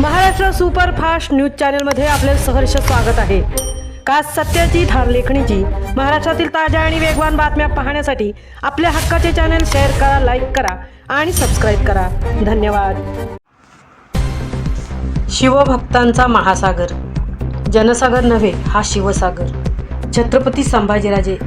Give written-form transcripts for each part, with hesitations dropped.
Maharashtra superfast news चॅनलमध्ये आपले सहर्ष स्वागत आहे। खास सत्याची धार लेखणीची महाराष्ट्रातील ताज्या आणि वेगवान बातम्या पाहण्यासाठी आपल्या हक्काचे चॅनल शेअर करा, लाईक करा आणि सबस्क्राईब करा। धन्यवाद। शिवभक्तांचा महासागर, जनसागर नव्हे हा शिवसागर। छत्रपती संभाजीराजे।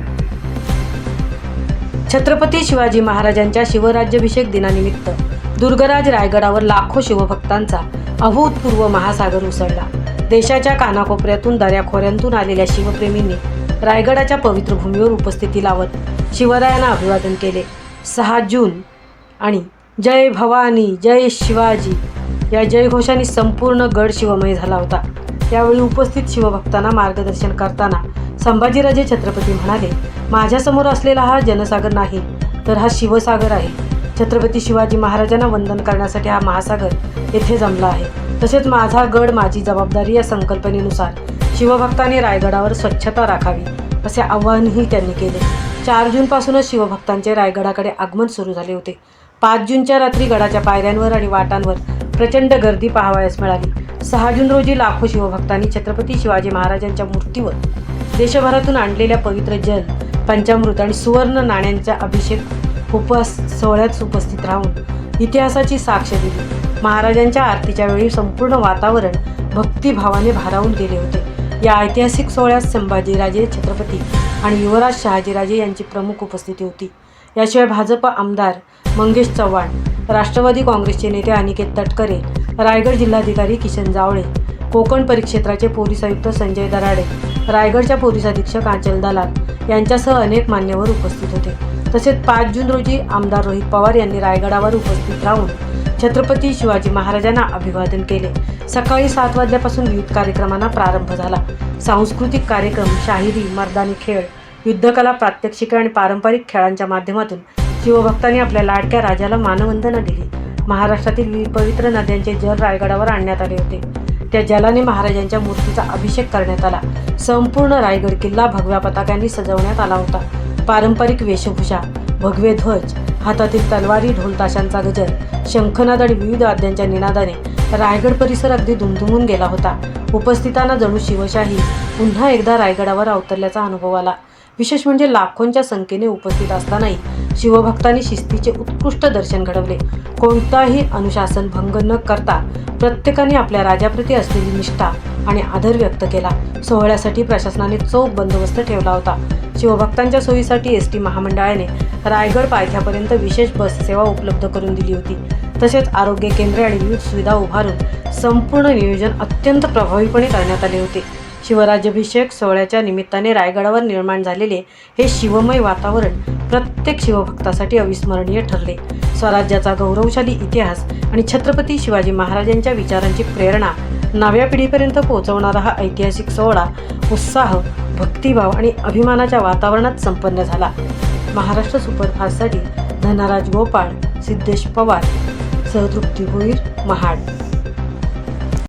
छत्रपती शिवाजी महाराजांच्या शिवराज्याभिषेक दिनानिमित्त दुर्गराज रायगडावर लाखो शिवभक्तांचा अभूतपूर्व महासागर उसळला। देशाच्या कानाकोपऱ्यातून दऱ्याखोऱ्यांतून आलेल्या शिवप्रेमींनी रायगडाच्या पवित्र भूमीवर उपस्थिती लावत शिवरायांना अभिवादन केले। 6 जून आणि जय भवानी जय शिवाजी या जयघोषाने संपूर्ण गड शिवमय झाला होता। यावेळी उपस्थित शिवभक्तांना मार्गदर्शन करताना संभाजीराजे छत्रपती म्हणाले, माझ्यासमोर असलेला हा जनसागर नाही तर हा शिवसागर आहे। छत्रपती शिवाजी महाराजांना वंदन करण्यासाठी हा महासागर येथे जमला आहे। तसेच माझा गड माझी जबाबदारी या संकल्पनेनुसार शिवभक्तांनी रायगडावर स्वच्छता राखावी असे आवाहनही त्यांनी केले। 4 जूनपासूनच शिवभक्तांचे रायगडाकडे आगमन सुरू झाले होते। 5 जूनच्या रात्री गडाच्या पायऱ्यांवर आणि वाटांवर प्रचंड गर्दी पाहावयास मिळाली। 6 जून रोजी लाखो शिवभक्तांनी छत्रपती शिवाजी महाराजांच्या मूर्तीवर देशभरातून आणलेल्या पवित्र जल, पंचामृत आणि सुवर्ण नाण्यांच्या अभिषेक सोहळ्यात उपस्थित राहून इतिहासाची साक्ष दिली। महाराजांच्या आरतीच्या वेळी संपूर्ण वातावरण भक्तिभावाने भारावून गेले होते। या ऐतिहासिक सोहळ्यात संभाजीराजे छत्रपती आणि युवराज शहाजीराजे यांची प्रमुख उपस्थिती होती। याशिवाय भाजप आमदार मंगेश चव्हाण, राष्ट्रवादी काँग्रेसचे नेते अनिकेत तटकरे, रायगड जिल्हाधिकारी किशन जावळे, कोकण परिक्षेत्राचे पोलीस आयुक्त संजय दराडे, रायगडच्या पोलीस अधीक्षक आंचल दलाल यांच्यासह अनेक मान्यवर उपस्थित होते। तसेच 5 जून रोजी आमदार रोहित पवार यांनी रायगडावर उपस्थित राहून छत्रपती शिवाजी महाराजांना अभिवादन केले। सकाळी 7 वाजल्यापासून विविध कार्यक्रमांना प्रारंभ झाला। सांस्कृतिक कार्यक्रम, शाहिरी, मर्दानी खेळ, युद्धकला प्रात्यक्षिके आणि पारंपरिक खेळांच्या माध्यमातून शिवभक्तांनी आपल्या लाडक्या राजाला मानवंदना दिली। महाराष्ट्रातील विविध पवित्र नद्यांचे जल रायगडावर आणण्यात आले होते। त्या जलाने महाराजांच्या मूर्तीचा अभिषेक करण्यात आला। संपूर्ण रायगड किल्ला भगव्या पताक्यांनी सजवण्यात आला होता। पारंपरिक वेशभूषा, भगवे ध्वज, हातातील तलवारी, ढोल ताशांचा गजर, शंखनाद आणि विविध वाद्यांच्या निनादाने रायगड परिसर अगदी दुमदुमून गेला होता। उपस्थितांना जणू शिवशाही पुन्हा एकदा रायगडावर अवतरल्याचा अनुभव आला। विशेष म्हणजे लाखोंच्या संख्येने उपस्थित असतानाही शिवभक्तांनी शिस्तीचे उत्कृष्ट दर्शन घडवले। कोणताही अनुशासन भंग न करता प्रत्येकाने आपल्या राजाप्रती असलेली निष्ठा आणि आदर व्यक्त केला। सोहळ्यासाठी प्रशासनाने चोख बंदोबस्त ठेवला होता। शिवभक्तांच्या सोयीसाठी एसटी महामंडळाने रायगड पायथ्यापर्यंत विशेष बस सेवा उपलब्ध करून दिली होती। तसेच आरोग्य केंद्रे आणि विविध सुविधा उभारून संपूर्ण नियोजन अत्यंत प्रभावीपणे करण्यात आले होते। शिवराज्याभिषेक सोहळ्याच्या निमित्ताने रायगडावर निर्माण झालेले हे शिवमय वातावरण प्रत्येक शिवभक्तासाठी अविस्मरणीय ठरले। स्वराज्याचा गौरवशाली इतिहास आणि छत्रपती शिवाजी महाराजांच्या विचारांची प्रेरणा नव्या पिढीपर्यंत पोहोचवणारा हा ऐतिहासिक सोहळा उत्साह, भक्तिभाव आणि अभिमानाच्या वातावरणात संपन्न झाला। महाराष्ट्र सुपरफास्टसाठी धनराज गोपाळ, सिद्धेश पवार, सहतृप्ती भोईर, महाड।